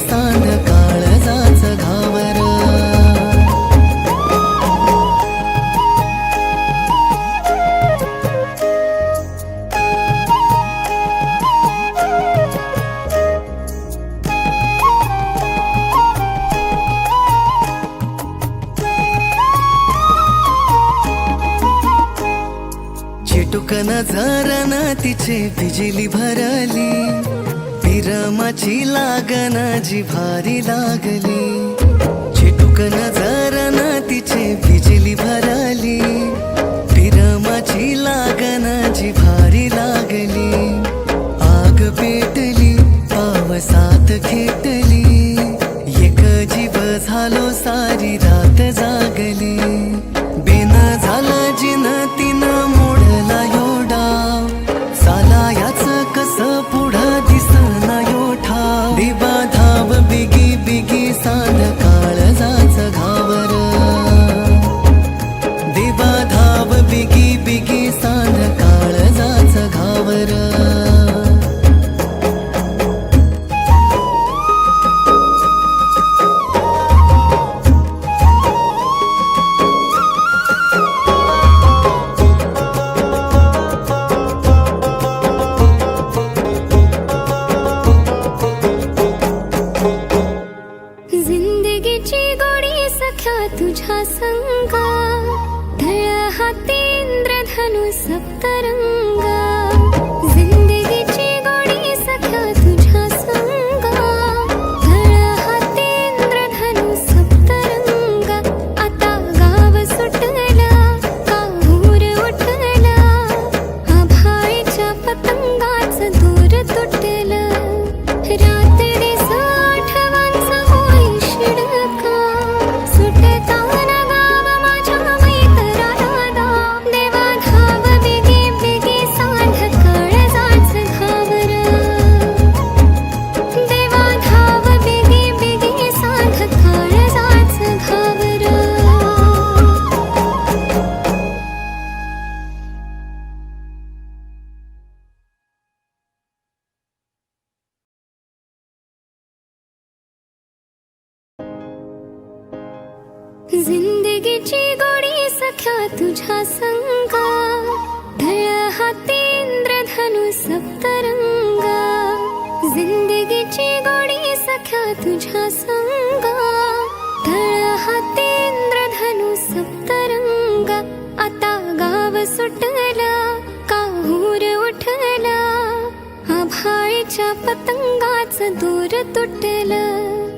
सांध काळजाच घावर चिटुक नजरन तिचे बिजली भरली विरमाची लागन जिव्हारी लागली चिटुक नजरन तिचे बिजली भरली विरमाची लागन जिव्हारी लागली आग पेटली पावसात खेटली एक जीव झालो सारी रात जागली बिन झाला जिन तिन मोडला योडा साला याच कस पुढं दिसना योठा दिवा धाव बिगी बिगी सांध काळजाच घावर दिवा धाव बिगी बिगी सांध काळजाच घावर तुझ्या संगा ढळ हाती इंद्रधनु सप्तरंगा जिंदगीची गोडी सख्या तुझ्या संगा ढळ हाती इंद्रधनु सप्तरंगा आता गाव सुटला काहूर उठला आभाळीच्या पतंगाच दूर तुटलं रात्री आठवांचा होई शिडका जिंदगीची गोडी सख्या तुझ्या संगा ढळ हाती इंद्रधनु सप्तरंगा जिंदगीची गोडी सख्या तुझ्या संगा ढळ हाती इंद्रधनु सप्तरंगा आता गाव सुटला काहूर उठला आभाळीच्या पतंगाच दूर तुटलं